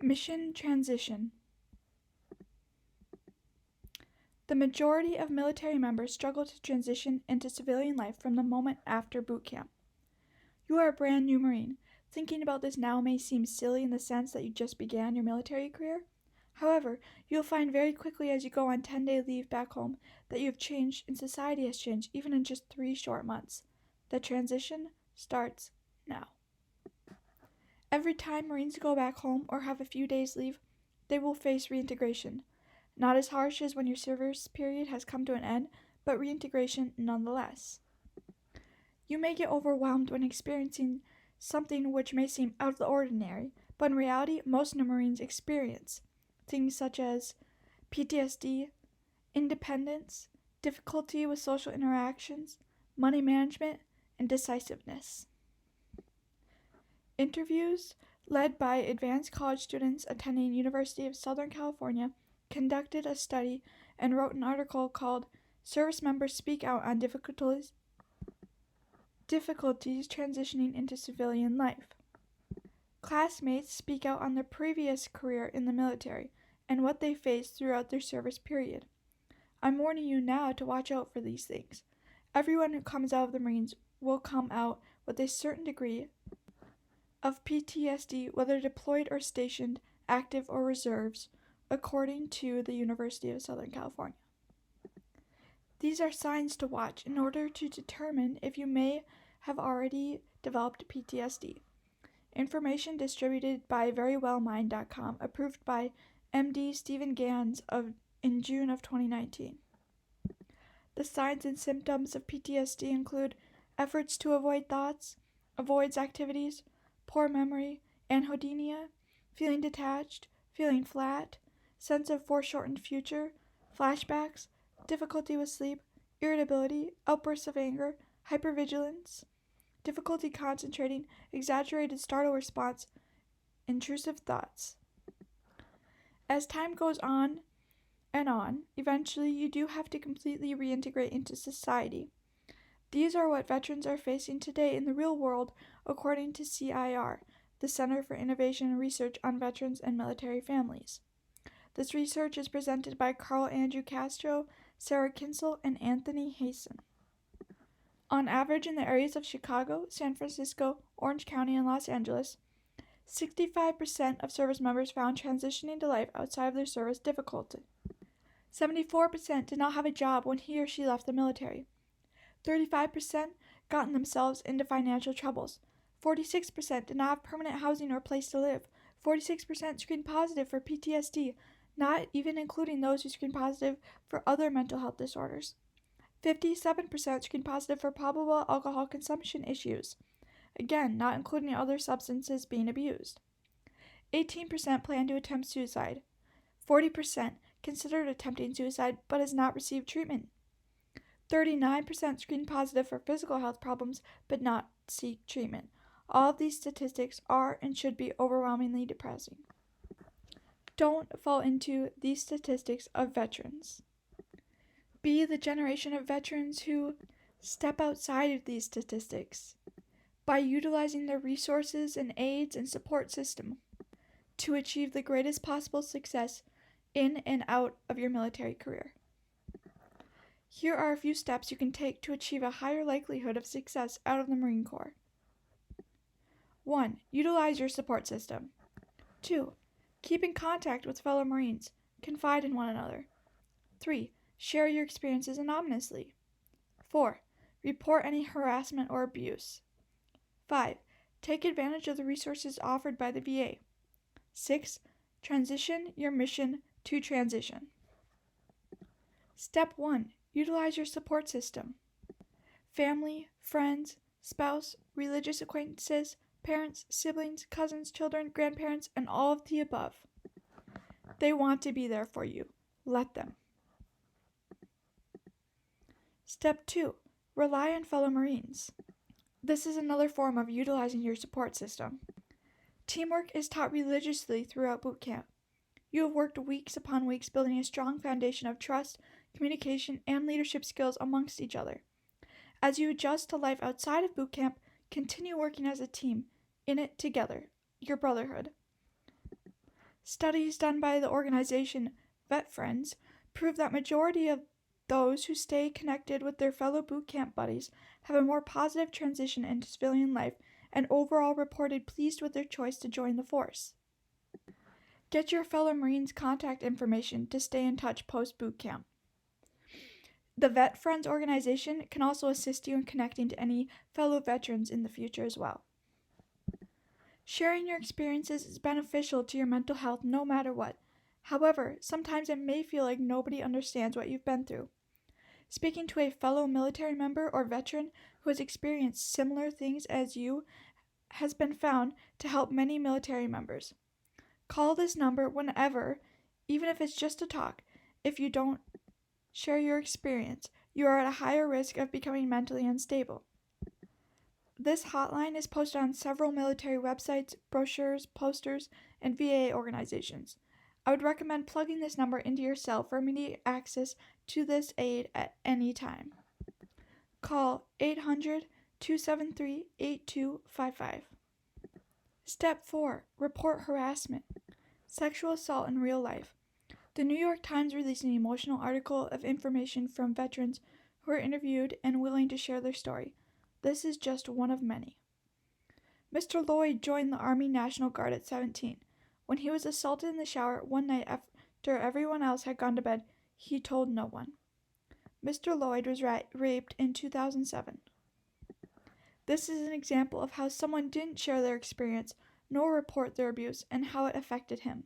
Mission transition. The majority of military members struggle to transition into civilian life from the moment after boot camp. You are a brand new Marine. Thinking about this now may seem silly in the sense that you just began your military career. However, you'll find very quickly as you go on 10-day leave back home that you have changed and society has changed even in just 3 short months. The transition starts now. Every time Marines go back home or have a few days leave, they will face reintegration. Not as harsh as when your service period has come to an end, but reintegration nonetheless. You may get overwhelmed when experiencing something which may seem out of the ordinary, but in reality, most new Marines experience things such as PTSD, independence, difficulty with social interactions, money management, and decisiveness. Interviews led by advanced college students attending University of Southern California conducted a study and wrote an article called Service Members Speak Out on Difficulties Transitioning into Civilian Life. Classmates speak out on their previous career in the military and what they faced throughout their service period. I'm warning you now to watch out for these things. Everyone who comes out of the Marines will come out with a certain degree of PTSD, whether deployed or stationed, active or reserves, according to the University of Southern California. These are signs to watch in order to determine if you may have already developed PTSD. Information distributed by verywellmind.com, approved by MD Stephen Gans in June of 2019. The signs and symptoms of PTSD include efforts to avoid thoughts, avoids activities, poor memory, anhedonia, feeling detached, feeling flat, sense of foreshortened future, flashbacks, difficulty with sleep, irritability, outbursts of anger, hypervigilance, difficulty concentrating, exaggerated startle response, intrusive thoughts. As time goes on, eventually you do have to completely reintegrate into society. These are what veterans are facing today in the real world, according to CIR, the Center for Innovation and Research on Veterans and Military Families. This research is presented by Carl Andrew Castro, Sarah Kinsel, and Anthony Hasen. On average, in the areas of Chicago, San Francisco, Orange County, and Los Angeles, 65% of service members found transitioning to life outside of their service difficult. 74% did not have a job when he or she left the military. 35% gotten themselves into financial troubles. 46% did not have permanent housing or place to live. 46% screened positive for PTSD, not even including those who screened positive for other mental health disorders. 57% screened positive for probable alcohol consumption issues, again, not including other substances being abused. 18% plan to attempt suicide. 40% considered attempting suicide but has not received treatment. 39% screened positive for physical health problems but not seek treatment. All of these statistics are and should be overwhelmingly depressing. Don't fall into these statistics of veterans. Be the generation of veterans who step outside of these statistics by utilizing their resources and aids and support system to achieve the greatest possible success in and out of your military career. Here are a few steps you can take to achieve a higher likelihood of success out of the Marine Corps. 1. Utilize your support system. 2. Keep in contact with fellow Marines. Confide in one another. 3. Share your experiences anonymously. 4. Report any harassment or abuse. 5. Take advantage of the resources offered by the VA. 6. Transition your mission to transition. Step 1. Utilize your support system. Family, friends, spouse, religious acquaintances, parents, siblings, cousins, children, grandparents, and all of the above. They want to be there for you. Let them. Step 2. Rely on fellow Marines. This is another form of utilizing your support system. Teamwork is taught religiously throughout boot camp. You have worked weeks upon weeks building a strong foundation of trust, communication, and leadership skills amongst each other. As you adjust to life outside of boot camp, continue working as a team, in it together, your brotherhood. Studies done by the organization Vet Friends prove that majority of those who stay connected with their fellow boot camp buddies have a more positive transition into civilian life and overall reported pleased with their choice to join the force. Get your fellow Marines' contact information to stay in touch post-boot camp. The Vet Friends organization can also assist you in connecting to any fellow veterans in the future as well. Sharing your experiences is beneficial to your mental health no matter what. However, sometimes it may feel like nobody understands what you've been through. Speaking to a fellow military member or veteran who has experienced similar things as you has been found to help many military members. Call this number whenever, even if it's just to talk. If you don't share your experience, you are at a higher risk of becoming mentally unstable. This hotline is posted on several military websites, brochures, posters, and VA organizations. I would recommend plugging this number into your cell for immediate access to this aid at any time. Call 800-273-8255. Step 4. Report harassment. Sexual assault in real life. The New York Times released an emotional article of information from veterans who were interviewed and willing to share their story. This is just one of many. Mr. Lloyd joined the Army National Guard at 17. When he was assaulted in the shower one night after everyone else had gone to bed, he told no one. Mr. Lloyd was raped in 2007. This is an example of how someone didn't share their experience nor report their abuse and how it affected him.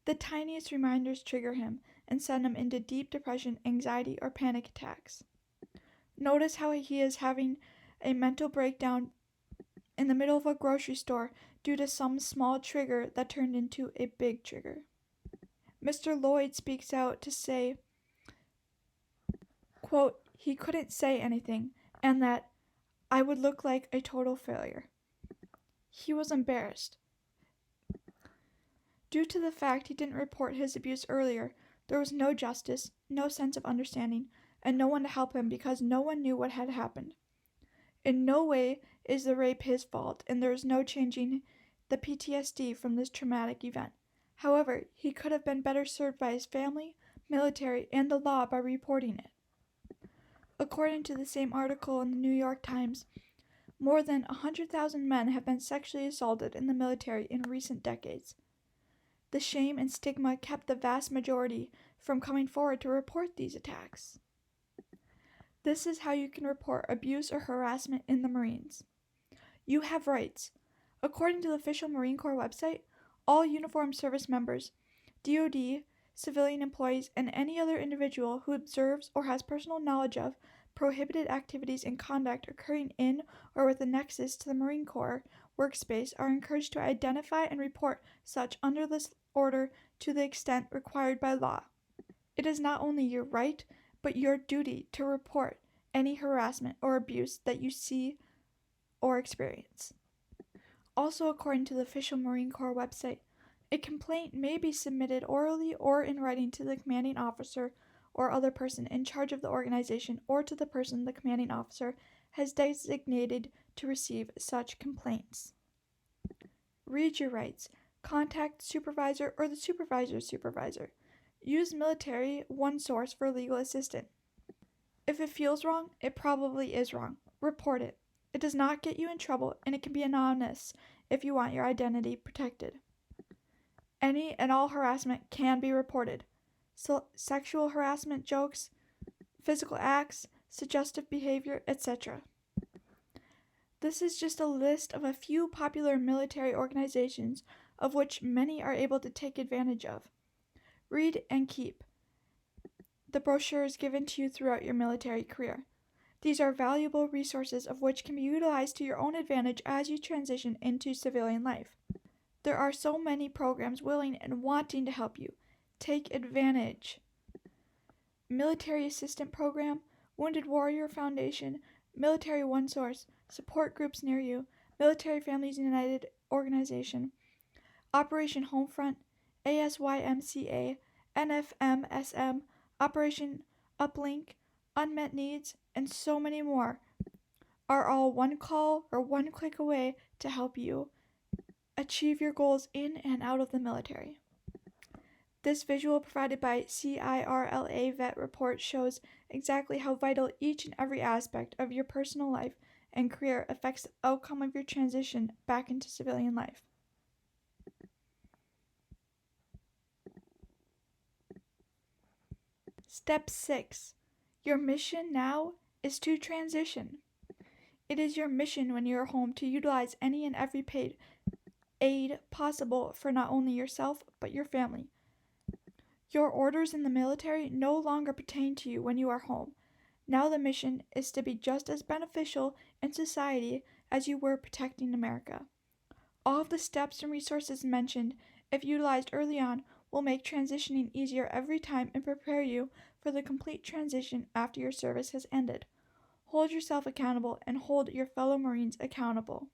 The tiniest reminders trigger him and send him into deep depression, anxiety, or panic attacks. Notice how he is having a mental breakdown in the middle of a grocery store due to some small trigger that turned into a big trigger. Mr. Lloyd speaks out to say, quote, he couldn't say anything, and that I would look like a total failure. He was embarrassed. Due to the fact he didn't report his abuse earlier, there was no justice, no sense of understanding, and no one to help him because no one knew what had happened. In no way is the rape his fault, and there is no changing the PTSD from this traumatic event. However, he could have been better served by his family, military, and the law by reporting it. According to the same article in the New York Times, more than 100,000 men have been sexually assaulted in the military in recent decades. The shame and stigma kept the vast majority from coming forward to report these attacks. This is how you can report abuse or harassment in the Marines. You have rights. According to the official Marine Corps website, all uniformed service members, DoD, civilian employees, and any other individual who observes or has personal knowledge of prohibited activities and conduct occurring in or with a nexus to the Marine Corps workspace are encouraged to identify and report such under this order to the extent required by law. It is not only your right, but your duty to report any harassment or abuse that you see or experience. Also, according to the official Marine Corps website, a complaint may be submitted orally or in writing to the commanding officer or other person in charge of the organization or to the person the commanding officer has designated to receive such complaints. Read your rights. Contact the supervisor or the supervisor's supervisor. Use Military OneSource for legal assistance. If it feels wrong, it probably is wrong. Report it. It does not get you in trouble, and it can be anonymous if you want your identity protected. Any and all harassment can be reported. Sexual harassment, jokes, physical acts, suggestive behavior, etc. This is just a list of a few popular military organizations of which many are able to take advantage of. Read and keep the brochures given to you throughout your military career. These are valuable resources of which can be utilized to your own advantage as you transition into civilian life. There are so many programs willing and wanting to help you. Take advantage. Military Assistant Program, Wounded Warrior Foundation, Military OneSource, support groups near you, Military Families United Organization, Operation Homefront, ASYMCA, NFMSM, Operation Uplink, Unmet Needs, and so many more are all one call or one click away to help you achieve your goals in and out of the military. This visual provided by CIRLA Vet Report shows exactly how vital each and every aspect of your personal life and career affects the outcome of your transition back into civilian life. Step 6. Your mission now is to transition. It is your mission when you are home to utilize any and every paid aid possible for not only yourself but your family. Your orders in the military no longer pertain to you when you are home. Now the mission is to be just as beneficial in society as you were protecting America. All of the steps and resources mentioned, if utilized early on, will make transitioning easier every time and prepare you for the complete transition after your service has ended. Hold yourself accountable and hold your fellow Marines accountable.